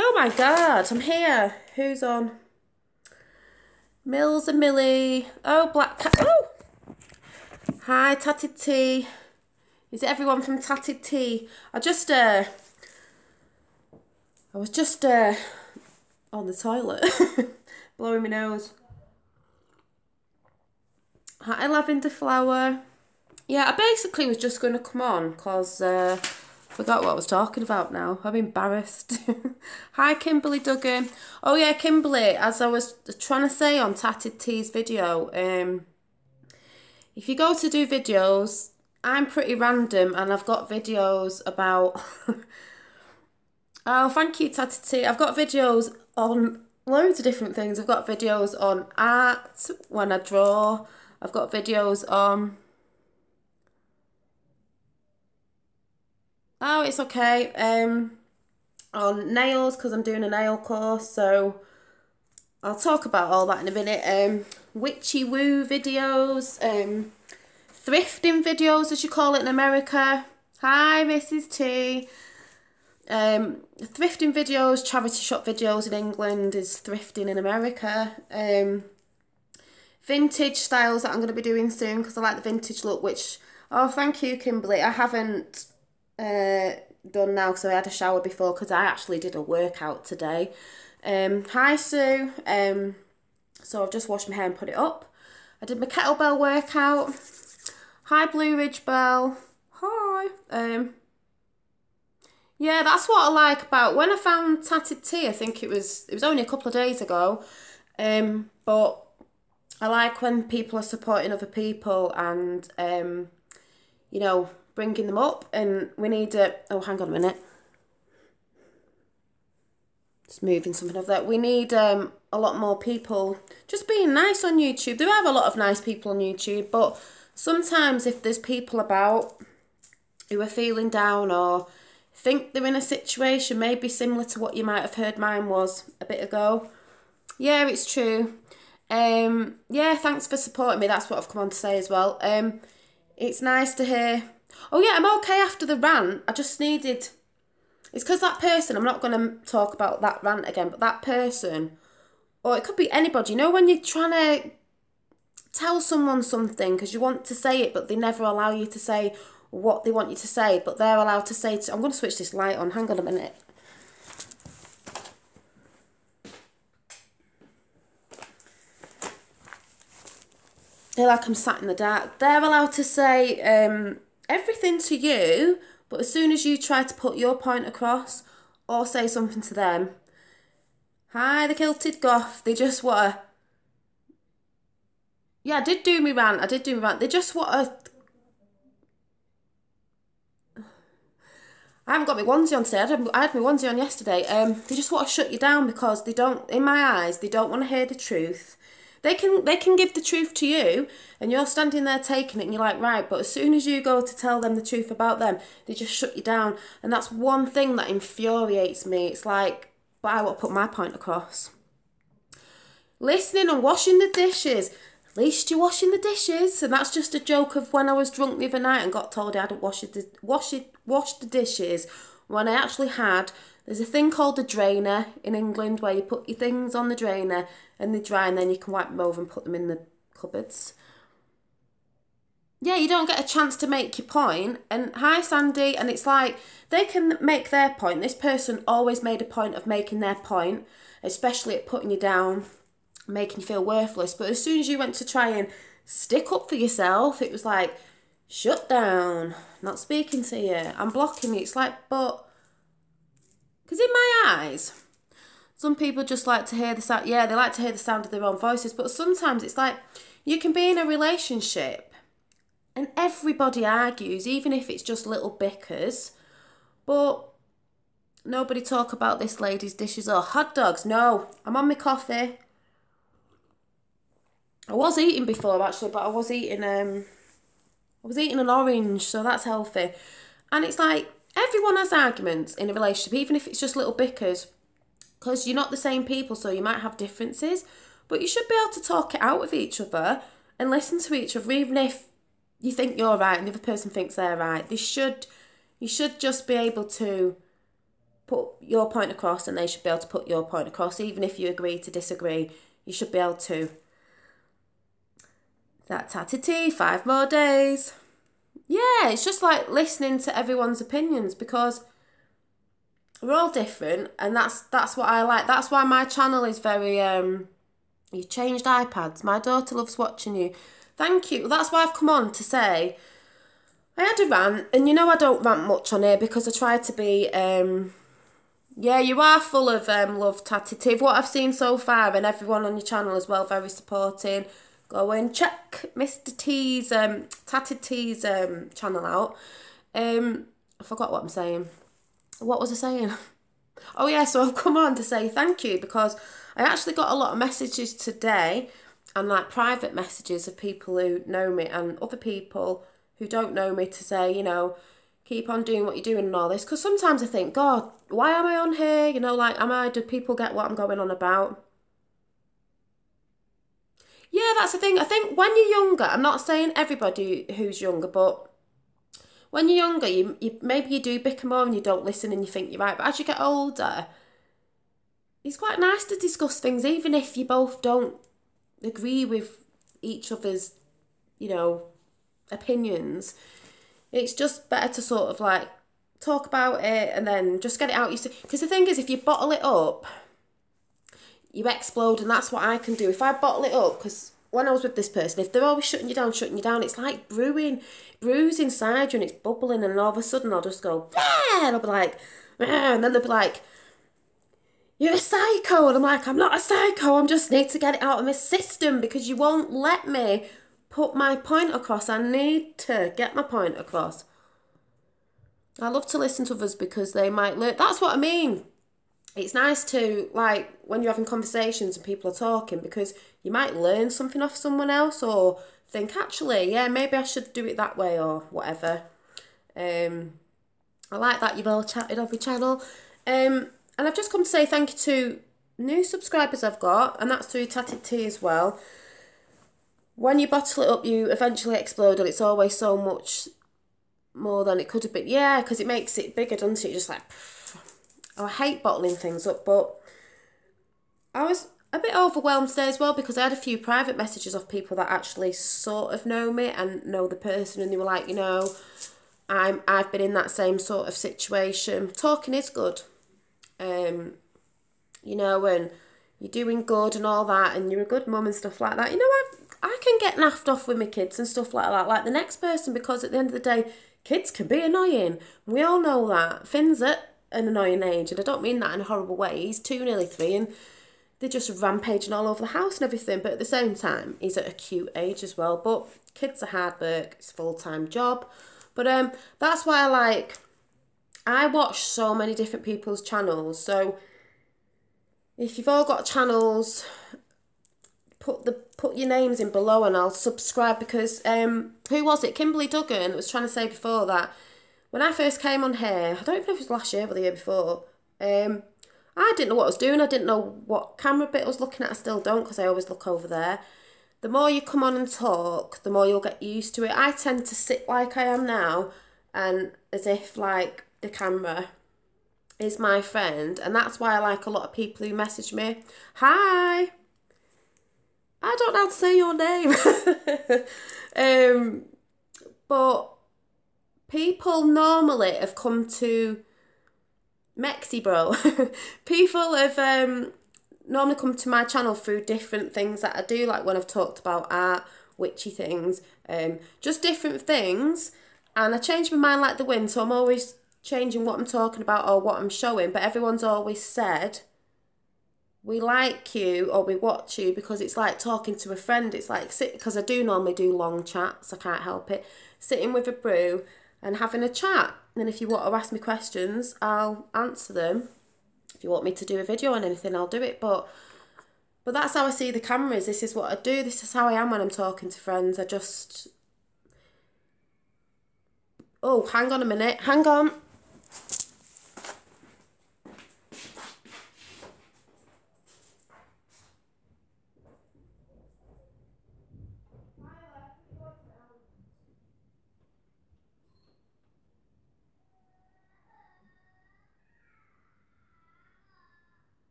Oh my God, I'm here. Who's on? Mills and Millie. Oh, Black Cat. Oh! Hi, Tatty T. Is it everyone from Tatty T? I was just on the toilet, blowing my nose. Hi, Lavender Flower. Yeah, I basically was just going to come on because forgot what I was talking about now. I'm embarrassed. Hi, Kimberly Duggan. Oh yeah, Kimberly, as I was trying to say on Tatty T's video, if you go to do videos, I'm pretty random and I've got videos about... Oh, thank you, Tatty T. I've got videos on loads of different things. I've got videos on art, when I draw. I've got videos on... Oh, it's okay. On nails, because I'm doing a nail course, so I'll talk about all that in a minute. Witchy woo videos, thrifting videos, as you call it in America. Hi, Mrs. T. Thrifting videos, charity shop videos in England is thrifting in America. Vintage styles that I'm going to be doing soon because I like the vintage look, which, oh, thank you, Kimberly. I haven't done now because I had a shower before because I actually did a workout today. Hi, Sue. So I've just washed my hair and put it up. I did my kettlebell workout. Hi, Blue Ridge Bell. Hi. Yeah, that's what I like about when I found Tatty T. I think it was only a couple of days ago. But I like when people are supporting other people and you know, bringing them up. And we need a... Oh, hang on a minute. Just moving something over there. We need a lot more people just being nice on YouTube. There are a lot of nice people on YouTube, but sometimes if there's people about who are feeling down or think they're in a situation maybe similar to what you might have heard mine was a bit ago. Yeah, it's true. Yeah, thanks for supporting me. That's what I've come on to say as well. It's nice to hear. Oh yeah, I'm okay after the rant. I just needed... It's because that person, I'm not going to talk about that rant again, but that person, or it could be anybody, you know when you're trying to tell someone something because you want to say it, but they never allow you to say what they want you to say, but they're allowed to say... I'm going to switch this light on. Hang on a minute. They're like I'm sat in the dark. They're allowed to say everything to you, but as soon as you try to put your point across or say something to them, hi, the Kilted Goth, they just want to... Yeah, I did do me rant. They just want to... I haven't got my onesie on today. I had my onesie on yesterday. They just want to shut you down because they don't, in my eyes, they don't want to hear the truth. They can give the truth to you and you're standing there taking it and you're like, right, but as soon as you go to tell them the truth about them, they just shut you down. And that's one thing that infuriates me. It's like, but I want to put my point across. Listening and washing the dishes. At least you're washing the dishes. And that's just a joke of when I was drunk the other night and got told I hadn't washed the dishes when I actually had. There's a thing called a drainer in England where you put your things on the drainer and they dry and then you can wipe them over and put them in the cupboards. Yeah, you don't get a chance to make your point. And hi, Sandy. And it's like, they can make their point. This person always made a point of making their point, especially at putting you down, making you feel worthless. But as soon as you went to try and stick up for yourself, it was like, shut down, not speaking to you, I'm blocking you. It's like, but... Because in my eyes, some people just like to hear the sound. Yeah, they like to hear the sound of their own voices. But sometimes it's like you can be in a relationship and everybody argues, even if it's just little bickers. But nobody talk about this lady's dishes or hot dogs. No, I'm on my coffee. I was eating before actually, but I was eating an orange, so that's healthy. And it's like, everyone has arguments in a relationship, even if it's just little bickers, because you're not the same people, so you might have differences. But you should be able to talk it out with each other and listen to each other, even if you think you're right and the other person thinks they're right. You should just be able to put your point across and they should be able to put your point across. Even if you agree to disagree, you should be able to. That tatty tea, 5 more days. Yeah, it's just like listening to everyone's opinions, because we're all different, and that's what I like. That's why my channel is very you changed iPads. My daughter loves watching you. Thank you. That's why I've come on to say I had a rant, and you know I don't rant much on here because I try to be yeah, you are full of love, Tatty T. What I've seen so far, and everyone on your channel as well, very supporting. Go and check Mr. T's, Tatty T's channel out. I forgot what I'm saying. What was I saying? Oh yeah, so I've come on to say thank you, because I actually got a lot of messages today, and like private messages of people who know me and other people who don't know me, to say, you know, keep on doing what you're doing and all this. Because sometimes I think, God, why am I on here? You know, like, do people get what I'm going on about? Yeah, that's the thing. I think when you're younger, I'm not saying everybody who's younger, but when you're younger, you maybe you do bicker more and you don't listen and you think you're right. But as you get older, it's quite nice to discuss things, even if you both don't agree with each other's, you know, opinions. It's just better to sort of like talk about it and then just get it out. Because the thing is, if you bottle it up, you explode, and that's what I can do. If I bottle it up, because when I was with this person, if they're always shutting you down, it's like brews inside you, and it's bubbling, and all of a sudden I'll just go, bah! And I'll be like, bah! And then they'll be like, you're a psycho. And I'm like, I'm not a psycho, I just need to get it out of my system, because you won't let me put my point across. I need to get my point across. I love to listen to others because they might learn. That's what I mean. It's nice to, like, when you're having conversations and people are talking, because you might learn something off someone else, or think, actually, yeah, maybe I should do it that way, or whatever. I like that you've all chatted over your channel. And I've just come to say thank you to new subscribers I've got, and that's through Tatty T as well. When you bottle it up, you eventually explode, and it's always so much more than it could have been. Yeah, because it makes it bigger, doesn't it? You're just like... Oh, I hate bottling things up, but I was a bit overwhelmed today as well, because I had a few private messages of people that actually sort of know me and know the person, and they were like, you know, I've been in that same sort of situation. Talking is good, you know, and you're doing good and all that, and you're a good mum and stuff like that. You know, I can get naffed off with my kids and stuff like that, like the next person, because at the end of the day, kids can be annoying. We all know that. Finn's at an annoying age, and I don't mean that in a horrible way. He's 2, nearly 3, and they're just rampaging all over the house and everything, but at the same time he's at a cute age as well. But kids are hard work, it's a full-time job. But that's why I watch so many different people's channels. So if you've all got channels, put your names in below and I'll subscribe, because who was it, Kimberly Duggan, was trying to say before that when I first came on here, I don't even know if it was last year or the year before, I didn't know what I was doing. I didn't know what camera bit I was looking at. I still don't, because I always look over there. The more you come on and talk, the more you'll get used to it. I tend to sit like I am now, and as if like the camera is my friend, and that's why I like a lot of people who message me. Hi! I don't know how to say your name. But people normally have come to Mexi bro. People have normally come to my channel through different things that I do, like when I've talked about art, witchy things, just different things, and I change my mind like the wind, so I'm always changing what I'm talking about or what I'm showing, but everyone's always said, we like you or we watch you, because it's like talking to a friend. It's like, because I do normally do long chats, I can't help it, sitting with a brew and having a chat. And if you want to ask me questions, I'll answer them. If you want me to do a video on anything, I'll do it. But that's how I see the cameras. This is what I do. This is how I am when I'm talking to friends. I just... Oh, hang on a minute. Hang on.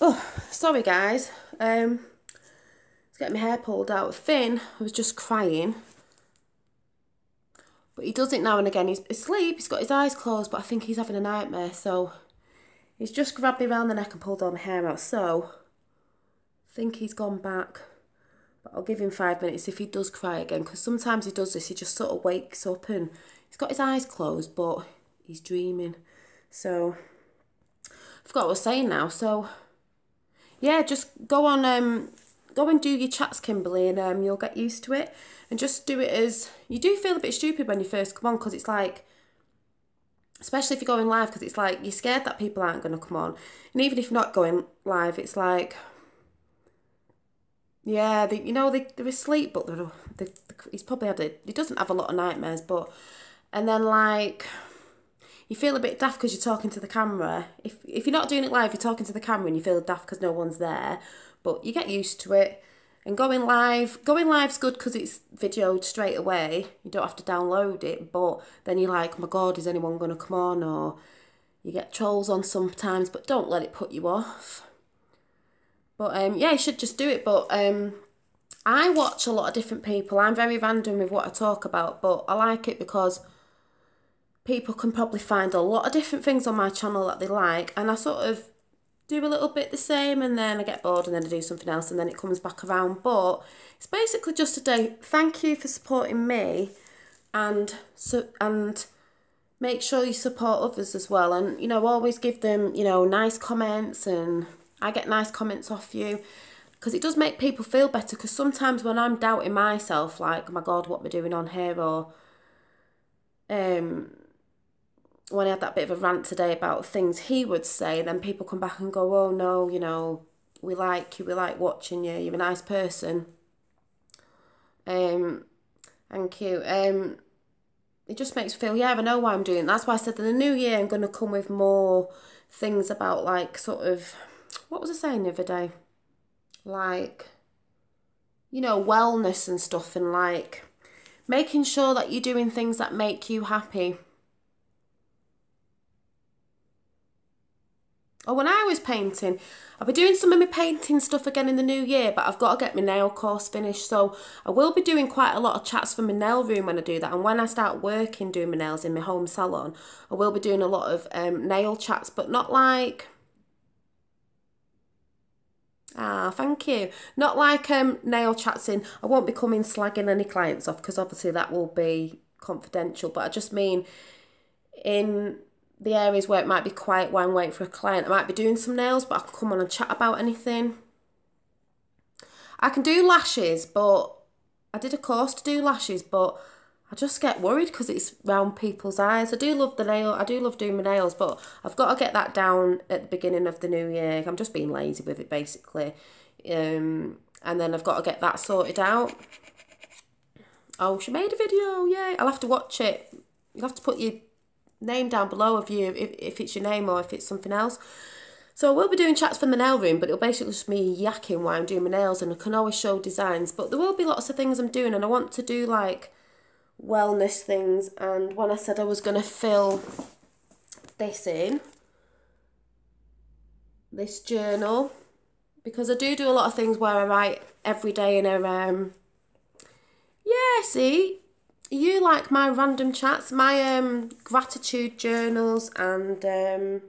Oh, sorry guys. Let's get my hair pulled out. Finn was just crying. But he does it now and again. He's asleep, he's got his eyes closed, but I think he's having a nightmare. So he's just grabbed me around the neck and pulled all my hair out. So I think he's gone back. But I'll give him 5 minutes if he does cry again. Because sometimes he does this, he just sort of wakes up and he's got his eyes closed, but he's dreaming. So I forgot what I was saying now. So yeah, just go on, go and do your chats, Kimberly, and you'll get used to it. And just do it as, you do feel a bit stupid when you first come on, because it's like, especially if you're going live, because it's like, you're scared that people aren't going to come on. And even if you're not going live, it's like, yeah, they're asleep, but he's probably he doesn't have a lot of nightmares, but, and then like, you feel a bit daft because you're talking to the camera. If you're not doing it live, you're talking to the camera and you feel daft because no one's there. But you get used to it. And going live's good because it's videoed straight away. You don't have to download it. But then you're like, oh my God, is anyone going to come on? Or you get trolls on sometimes, but don't let it put you off. But yeah, you should just do it. But I watch a lot of different people. I'm very random with what I talk about, but I like it because people can probably find a lot of different things on my channel that they like, and I sort of do a little bit the same, and then I get bored and then I do something else and then it comes back around. But it's basically just a day. Thank you for supporting me, and make sure you support others as well, and always give them nice comments, and I get nice comments off you because it does make people feel better. Because sometimes when I'm doubting myself, like, oh my God, what am I doing on here, or when I had that bit of a rant today about things he would say, then people come back and go, oh no, we like you, we like watching you, you're a nice person. Thank you. It just makes me feel, yeah, I know why I'm doing it. That's why I said in the new year I'm going to come with more things about, like, sort of, what was I saying the other day? Like, wellness and stuff, and like making sure that you're doing things that make you happy. Or when I was painting, I'll be doing some of my painting stuff again in the new year, but I've got to get my nail course finished. So I will be doing quite a lot of chats for my nail room when I do that. And when I start working doing my nails in my home salon, I will be doing a lot of nail chats, but not like... thank you. Not like nail chats in. I won't be coming slagging any clients off because obviously that will be confidential. But I just mean in the areas where it might be quiet while I'm waiting for a client, I might be doing some nails, but I can come on and chat about anything. I can do lashes, but I did a course to do lashes, but I just get worried because it's round people's eyes. I do love doing my nails, but I've got to get that down at the beginning of the new year. I'm just being lazy with it, basically. And then I've got to get that sorted out. Oh, she made a video, yay. I'll have to watch it. You'll have to put your name down below if it's your name or if it's something else. So I will be doing chats from the nail room, but it'll basically just me yakking while I'm doing my nails, and I can always show designs. But there will be lots of things I'm doing, and I want to do like wellness things. And when I said I was going to fill this in, this journal, because I do a lot of things where I write every day in a yeah, see, you like my random chats, my gratitude journals, and do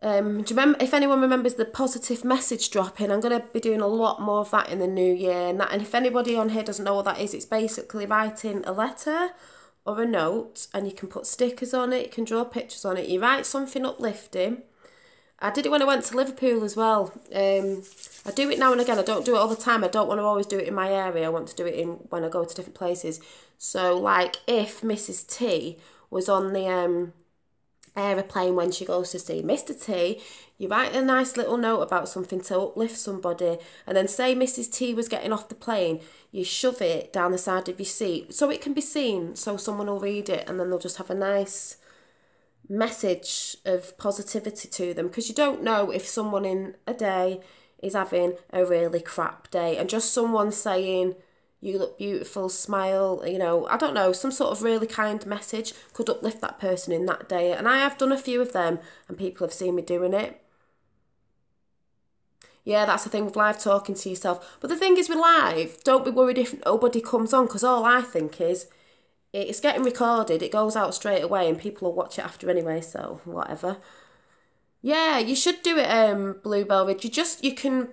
you remember, if anyone remembers the positive message drop-in, I'm going to be doing a lot more of that in the new year. And if anybody on here doesn't know what that is, it's basically writing a letter or a note, and you can put stickers on it, you can draw pictures on it, you write something uplifting. I did it when I went to Liverpool as well. I do it now and again. I don't do it all the time. I don't want to always do it in my area. I want to do it when I go to different places. So, like, if Mrs. T was on the aeroplane when she goes to see Mr. T, you write a nice little note about something to uplift somebody, and then say Mrs. T was getting off the plane, you shove it down the side of your seat so it can be seen, so someone will read it, and then they'll just have a nice message of positivity to them, because you don't know if someone in a day is having a really crap day, and just someone saying you look beautiful, smile, I don't know, some sort of really kind message could uplift that person in that day. And I have done a few of them and people have seen me doing it. Yeah, that's the thing with live, talking to yourself. But the thing is with live, don't be worried if nobody comes on, because all I think is it's getting recorded, it goes out straight away, and people will watch it after anyway, so whatever. Yeah, you should do it, Bluebell Ridge. You can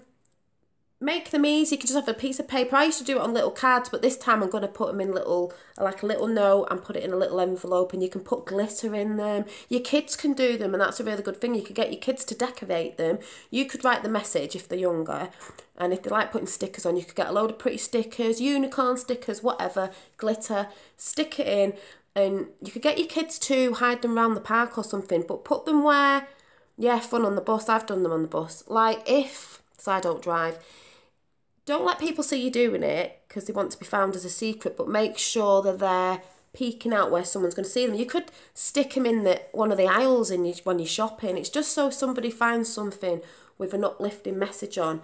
make them easy. You can just have a piece of paper. I used to do it on little cards, but this time I'm going to put them in like a little note and put it in a little envelope, and you can put glitter in them. Your kids can do them, and that's a really good thing. You could get your kids to decorate them. You could write the message if they're younger, and if they like putting stickers on, you could get a load of pretty stickers, unicorn stickers, whatever, glitter, stick it in, and you could get your kids to hide them around the park or something, but put them where, yeah, fun on the bus. I've done them on the bus. Like because I don't drive, don't let people see you doing it because they want to be found as a secret, but make sure that they're peeking out where someone's going to see them. You could stick them in one of the aisles when you're shopping. It's just so somebody finds something with an uplifting message on.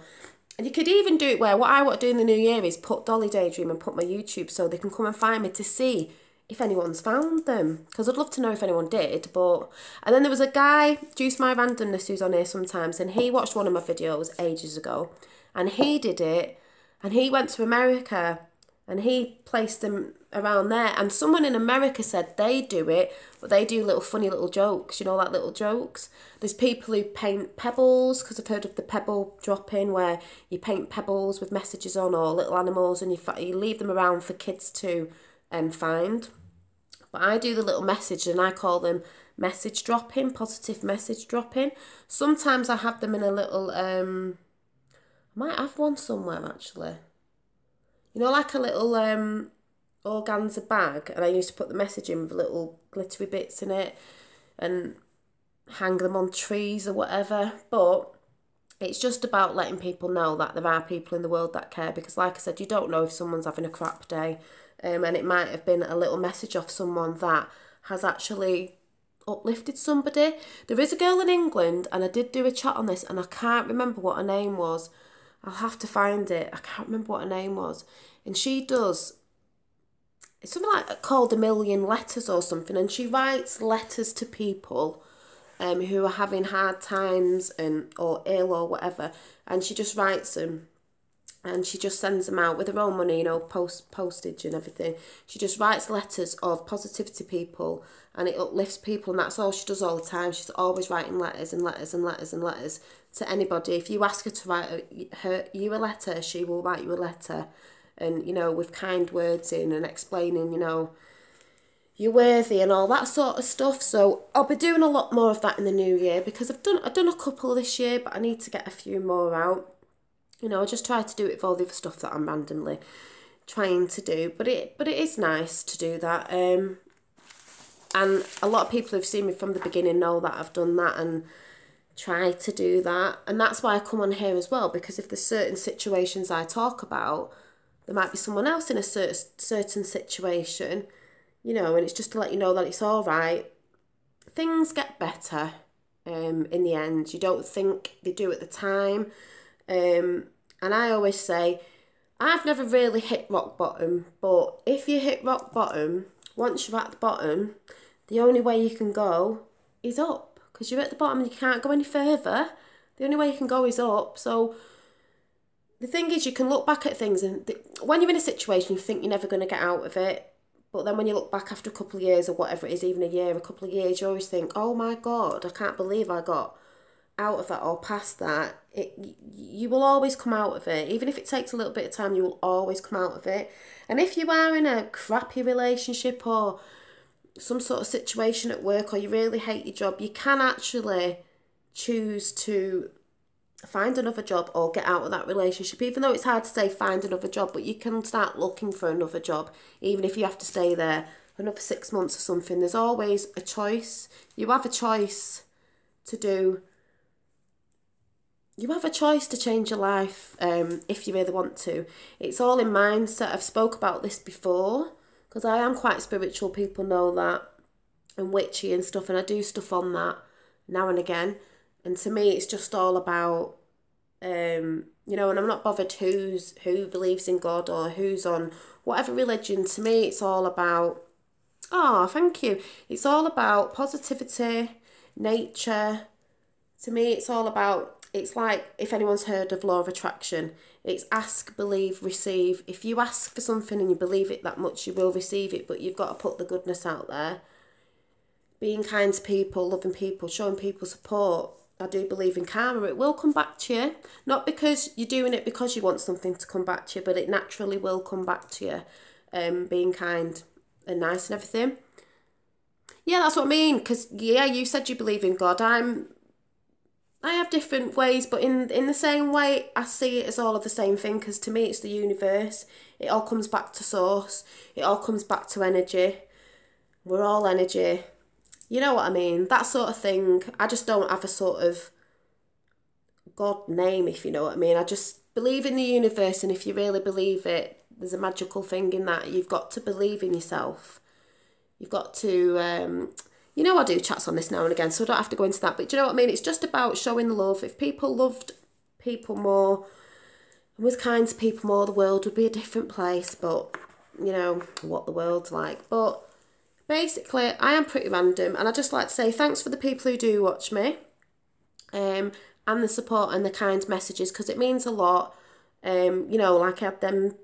And you could even do it where what I want to do in the new year is put Dolly Daydream and put my YouTube so they can come and find me to see if anyone's found them. Because I'd love to know if anyone did. And then there was a guy, Juice My Randomness, who's on here sometimes, and he watched one of my videos ages ago. And he did it, and he went to America, and he placed them around there. And someone in America said they do it, but they do little funny little jokes, you know, like little jokes. There's people who paint pebbles, because I've heard of the pebble drop-in, where you paint pebbles with messages on or little animals, and you leave them around for kids to find. But I do the little message, and I call them message drop-in, positive message drop-in. Sometimes I have them in a little... I might have one somewhere, actually. You know, like a little organza bag, and I used to put the message in with little glittery bits in it and hang them on trees or whatever. But it's just about letting people know that there are people in the world that care, because like I said, you don't know if someone's having a crap day, and it might have been a little message off someone that has actually uplifted somebody. There is a girl in England, and I did do a chat on this, and I can't remember what her name was. I'll have to find it. I can't remember what her name was. And she does, it's something like called A Million Letters or something. And she writes letters to people who are having hard times or ill or whatever. And she just writes them. And she just sends them out with her own money, you know, postage and everything. She just writes letters of positivity to people, and it uplifts people, and that's all she does all the time. She's always writing letters and letters and letters and letters to anybody. If you ask her to write you a letter, she will write you a letter, and, you know, with kind words in and explaining, you know, you're worthy and all that sort of stuff. So I'll be doing a lot more of that in the new year, because I've done a couple this year, but I need to get a few more out. You know, I just try to do it with all the other stuff that I'm randomly trying to do. But it is nice to do that. And a lot of people who've seen me from the beginning know that I've done that and try to do that. And that's why I come on here as well, because if there's certain situations I talk about, there might be someone else in a certain situation, you know, and it's just to let you know that it's all right. Things get better in the end. You don't think they do at the time. And I always say, I've never really hit rock bottom, but if you hit rock bottom, once you're at the bottom, the only way you can go is up, because you're at the bottom and you can't go any further. The only way you can go is up. So the thing is, you can look back at things, and when you're in a situation, you think you're never going to get out of it. But then when you look back after a couple of years or whatever it is, even a year, a couple of years, you always think, oh my God, I can't believe I got out of that or past that. You will always come out of it. Even if it takes a little bit of time, you will always come out of it. And if you are in a crappy relationship or some sort of situation at work, or you really hate your job, you can actually choose to find another job or get out of that relationship. Even though it's hard to say find another job, but you can start looking for another job, even if you have to stay there another 6 months or something. There's always a choice. You have a choice to do. You have a choice to change your life if you really want to. It's all in mindset. I've spoke about this before, because I am quite spiritual. People know that, and witchy and stuff, and I do stuff on that now and again. And to me, it's just all about, you know, and I'm not bothered who believes in God or who's on whatever religion. To me, it's all about, oh, thank you. It's all about positivity, nature. To me, it's all about, it's like, if anyone's heard of law of attraction, it's ask, believe, receive. If you ask for something and you believe it that much, you will receive it, but you've got to put the goodness out there. Being kind to people, loving people, showing people support. I do believe in karma. It will come back to you. Not because you're doing it because you want something to come back to you, but it naturally will come back to you. Being kind and nice and everything. Yeah, that's what I mean. Because, yeah, you said you believe in God. I have different ways, but in the same way, I see it as all of the same thing, because to me it's the universe. It all comes back to source. It all comes back to energy. We're all energy. You know what I mean? That sort of thing. I just don't have a sort of God name, if you know what I mean. I just believe in the universe, and if you really believe it, there's a magical thing in that. You've got to believe in yourself. You've got to... you know, I do chats on this now and again, so I don't have to go into that. But do you know what I mean? It's just about showing love. If people loved people more and was kind to people more, the world would be a different place. But, you know, what the world's like. But basically, I am pretty random. And I just like to say thanks for the people who do watch me. And the support and the kind messages, because it means a lot. You know, like I had them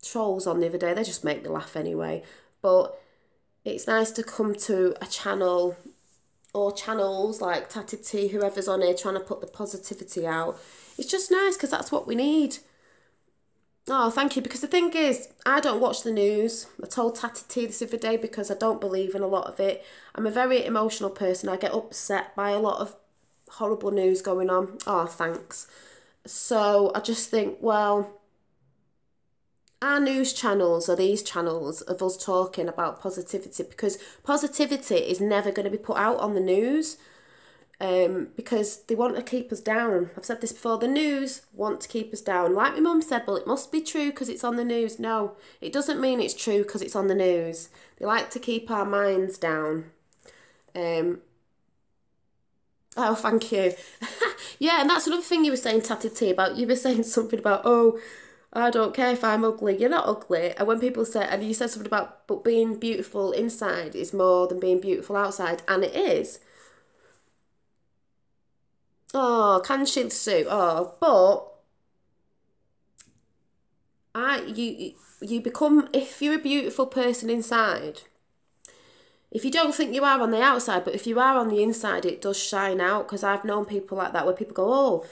trolls on the other day. They just make me laugh anyway. But... it's nice to come to a channel or channels like Tatted Tea, whoever's on here trying to put the positivity out. It's just nice because that's what we need. Oh, thank you. Because the thing is, I don't watch the news. I told Tatted Tea this other day because I don't believe in a lot of it. I'm a very emotional person. I get upset by a lot of horrible news going on. Oh, thanks. So I just think, well... our news channels are these channels of us talking about positivity, because positivity is never going to be put out on the news because they want to keep us down. I've said this before, the news want to keep us down. Like my mum said, well, it must be true because it's on the news. No, it doesn't mean it's true because it's on the news. They like to keep our minds down. Oh, thank you. Yeah, and that's another thing you were saying, Tatted Tea, about, you were saying something about, oh, I don't care if I'm ugly. You're not ugly. And when people say, and you said something about, but being beautiful inside is more than being beautiful outside. And it is. Oh, can she sue? Oh, but you become, if you're a beautiful person inside, if you don't think you are on the outside, but if you are on the inside, it does shine out. Because I've known people like that where people go, oh,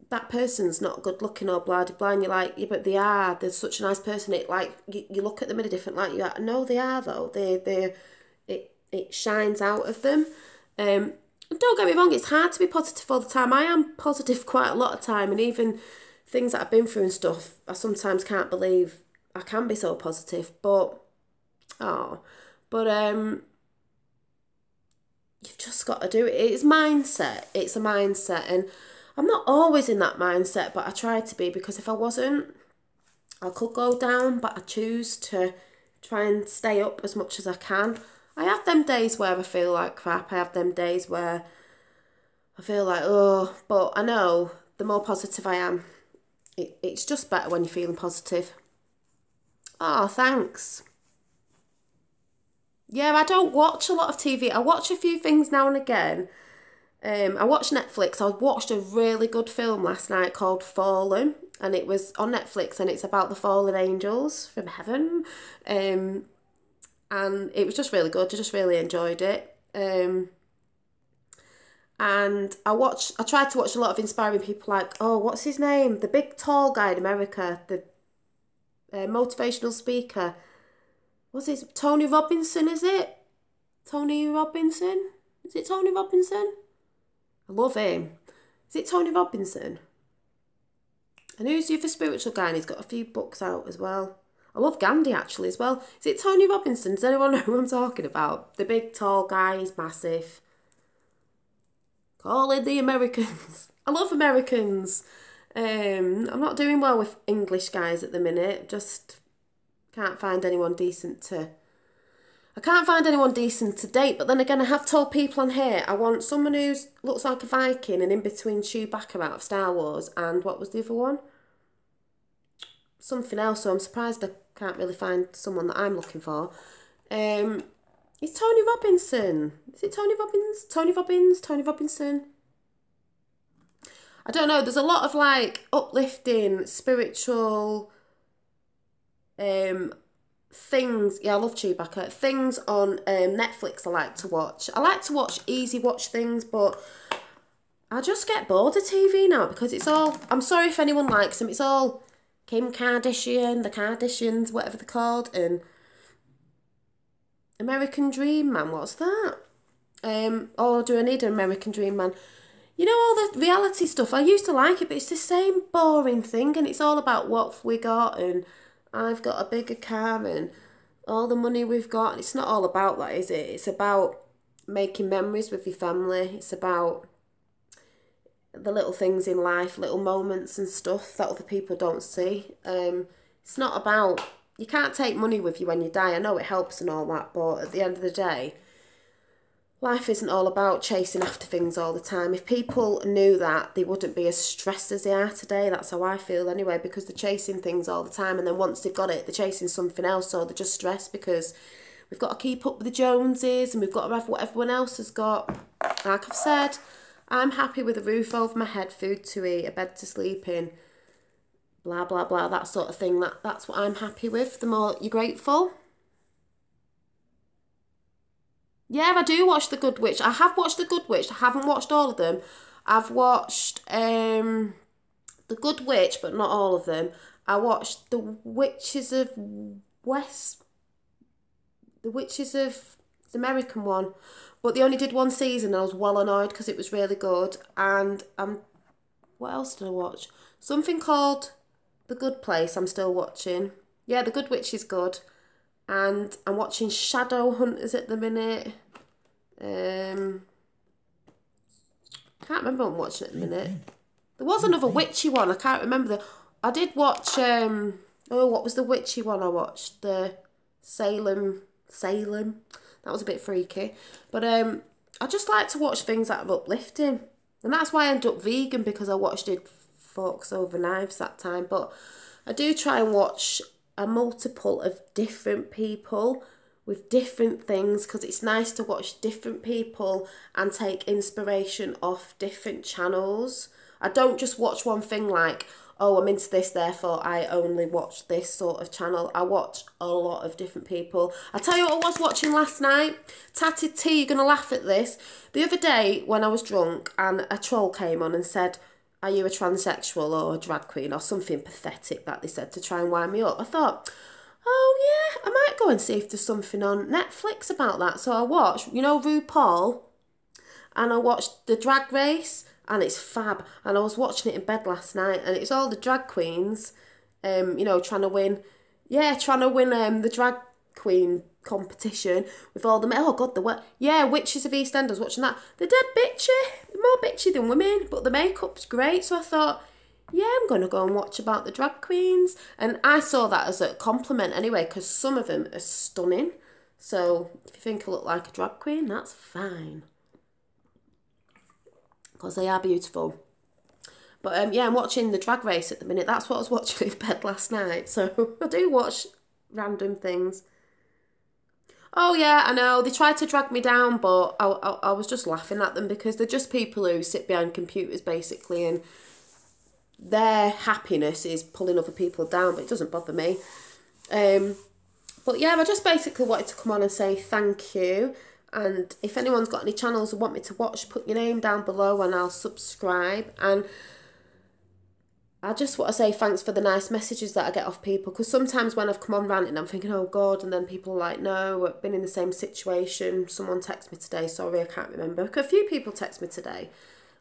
that person's not good looking or blah blah blah, and you're like, yeah, but they are. They're such a nice person. It like you look at them in a different light. You're like, no, they are though. It shines out of them. Don't get me wrong. It's hard to be positive all the time. I am positive quite a lot of time, and even things that I've been through and stuff, I sometimes can't believe I can be so positive. But you've just got to do it. It's mindset. It's a mindset, and I'm not always in that mindset, but I try to be, because if I wasn't, I could go down, but I choose to try and stay up as much as I can. I have them days where I feel like crap. I have them days where I feel like, oh, but I know the more positive I am, it's just better when you're feeling positive. Oh, thanks. Yeah, I don't watch a lot of TV. I watch a few things now and again. I watch Netflix. I watched a really good film last night called Fallen, and it was on Netflix, and it's about the fallen angels from heaven. And it was just really good. I just really enjoyed it. And I tried to watch a lot of inspiring people, like, oh, what's his name? The big tall guy in America, the motivational speaker. What's his? Tony Robinson, is it? Tony Robinson? Is it Tony Robinson? I love him. Is it Tony Robinson? And who's the other spiritual guy? And he's got a few books out as well. I love Gandhi actually as well. Is it Tony Robinson? Does anyone know who I'm talking about? The big tall guy, he's massive. Call in the Americans. I love Americans. I'm not doing well with English guys at the minute. Just can't find anyone decent to... I can't find anyone decent to date, but then again, I have told people on here I want someone who looks like a Viking and in between Chewbacca out of Star Wars and what was the other one? Something else, so I'm surprised I can't really find someone that I'm looking for. It's Tony Robinson. Is it Tony Robbins? Tony Robbins? Tony Robinson? I don't know, there's a lot of like uplifting, spiritual things. Yeah, I love Chewbacca. Things on Netflix I like to watch. I like to watch easy watch things, but I just get bored of TV now because it's all, I'm sorry if anyone likes them, it's all Kim Kardashian, the Kardashians, whatever they're called, and American Dream Man, what's that? Oh, do I need an American Dream Man? You know, all the reality stuff, I used to like it, but it's the same boring thing, and it's all about what we got, and I've got a bigger car, and all the money we've got, and it's not all about that, is it? It's about making memories with your family, it's about the little things in life, little moments and stuff that other people don't see. It's not about, you can't take money with you when you die. I know it helps and all that, but at the end of the day, life isn't all about chasing after things all the time. If people knew that, they wouldn't be as stressed as they are today. That's how I feel anyway, because they're chasing things all the time, and then once they've got it, they're chasing something else, so they're just stressed because we've got to keep up with the Joneses and we've got to have what everyone else has got. Like I've said, I'm happy with a roof over my head, food to eat, a bed to sleep in, blah, blah, blah, that sort of thing. That's what I'm happy with. The more you're grateful. Yeah, I do watch The Good Witch. I have watched The Good Witch. I haven't watched all of them. I've watched The Good Witch, but not all of them. I watched The Witches of West... The Witches of... the American one. But they only did one season and I was well annoyed because it was really good. And what else did I watch? Something called The Good Place I'm still watching. Yeah, The Good Witch is good. And I'm watching Shadowhunters at the minute. Can't remember what I'm watching at the minute. There was another witchy one. I can't remember. I did watch... oh, what was the witchy one I watched? The Salem... That was a bit freaky. But I just like to watch things that are uplifting. And that's why I ended up vegan, because I watched it Forks Over Knives that time. But I do try and watch a multiple of different people with different things, because it's nice to watch different people and take inspiration off different channels. I don't just watch one thing like, oh, I'm into this, therefore I only watch this sort of channel. I watch a lot of different people. I tell you what I was watching last night. Tatted T, you're going to laugh at this. The other day when I was drunk and a troll came on and said, are you a transsexual or a drag queen, or something pathetic that they said to try and wind me up. I thought, oh yeah, I might go and see if there's something on Netflix about that. So I watched, you know, RuPaul, and I watched the Drag Race, and it's fab. And I was watching it in bed last night, and it's all the drag queens, you know, trying to win the drag queen competition with all the men. Oh God, Witches of East End. I was watching that. They're dead bitchy. They're more bitchy than women, but the makeup's great. So I thought, yeah, I'm going to go and watch about the drag queens. And I saw that as a compliment anyway, because some of them are stunning. So if you think I look like a drag queen, that's fine, because they are beautiful. But yeah, I'm watching the Drag Race at the minute. That's what I was watching in bed last night. So I do watch random things. Oh yeah, I know, they tried to drag me down, but I was just laughing at them, because they're just people who sit behind computers basically, and their happiness is pulling other people down, but it doesn't bother me. But yeah, I just basically wanted to come on and say thank you. And if anyone's got any channels that want me to watch, put your name down below and I'll subscribe. And I just want to say thanks for the nice messages that I get off people, because sometimes when I've come on ranting, I'm thinking, oh God, and then people are like, no, I've been in the same situation. Someone texted me today, sorry, I can't remember. A few people text me today,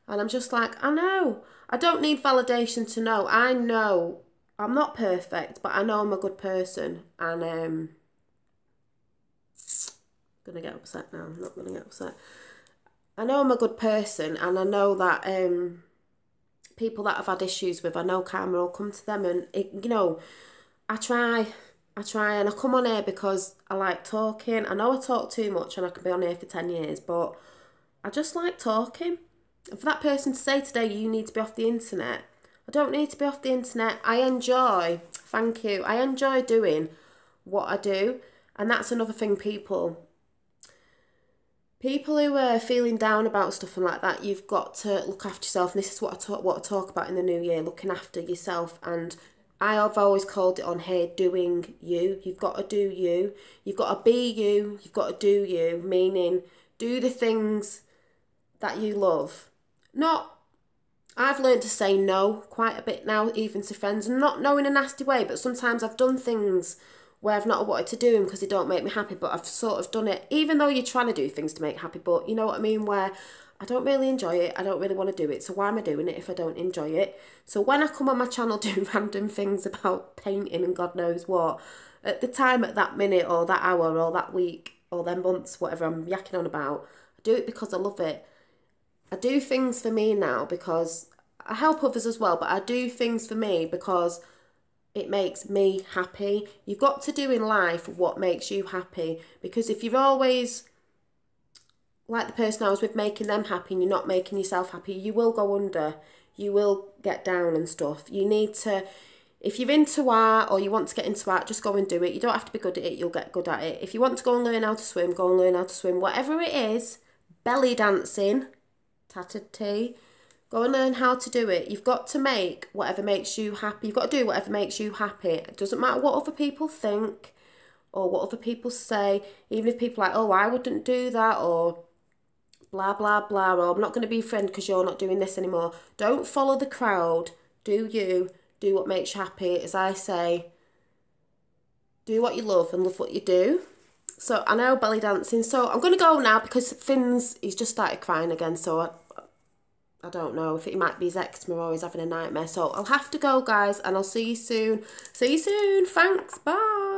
and I'm just like, I know. I don't need validation to know. I know I'm not perfect, but I know I'm a good person, and I'm going to get upset now. I'm not going to get upset. I know I'm a good person, and I know that people that I've had issues with, I know karma will come to them, and you know, I try and I come on here because I like talking. I know I talk too much and I can be on here for 10 years, but I just like talking. And for that person to say today, you need to be off the internet, I don't need to be off the internet. I enjoy, thank you, I enjoy doing what I do. And that's another thing people People who are feeling down about stuff and like that, you've got to look after yourself. And this is what I talk about in the new year, looking after yourself. And I have always called it on here, doing you. You've got to do you. You've got to be you. You've got to do you, meaning do the things that you love. I've learned to say no quite a bit now, even to friends, and not no in a nasty way, but sometimes I've done things where I've not wanted to do them because they don't make me happy, but I've sort of done it, even though you're trying to do things to make happy, but you know what I mean, where I don't really enjoy it, I don't really want to do it, so why am I doing it if I don't enjoy it? So when I come on my channel doing random things about painting and God knows what, at the time, at that minute, or that hour, or that week, or them months, whatever I'm yakking on about, I do it because I love it. I do things for me now because I help others as well, but I do things for me because it makes me happy. You've got to do in life what makes you happy, because if you're always like the person I was with, making them happy, and you're not making yourself happy, you will go under, you will get down and stuff. You need to, if you're into art or you want to get into art, just go and do it. You don't have to be good at it, you'll get good at it. If you want to go and learn how to swim, go and learn how to swim. Whatever it is, belly dancing, tattered tea, go and learn how to do it. You've got to make whatever makes you happy. You've got to do whatever makes you happy. It doesn't matter what other people think or what other people say. Even if people are like, oh, I wouldn't do that, or blah, blah, blah, or I'm not going to be a friend because you're not doing this anymore. Don't follow the crowd. Do you. Do what makes you happy. As I say, do what you love and love what you do. So I know belly dancing. So I'm going to go now because Finn's, he's just started crying again. So I don't know if it might be his eczema or he's having a nightmare. So I'll have to go, guys, and I'll see you soon. See you soon. Thanks. Bye.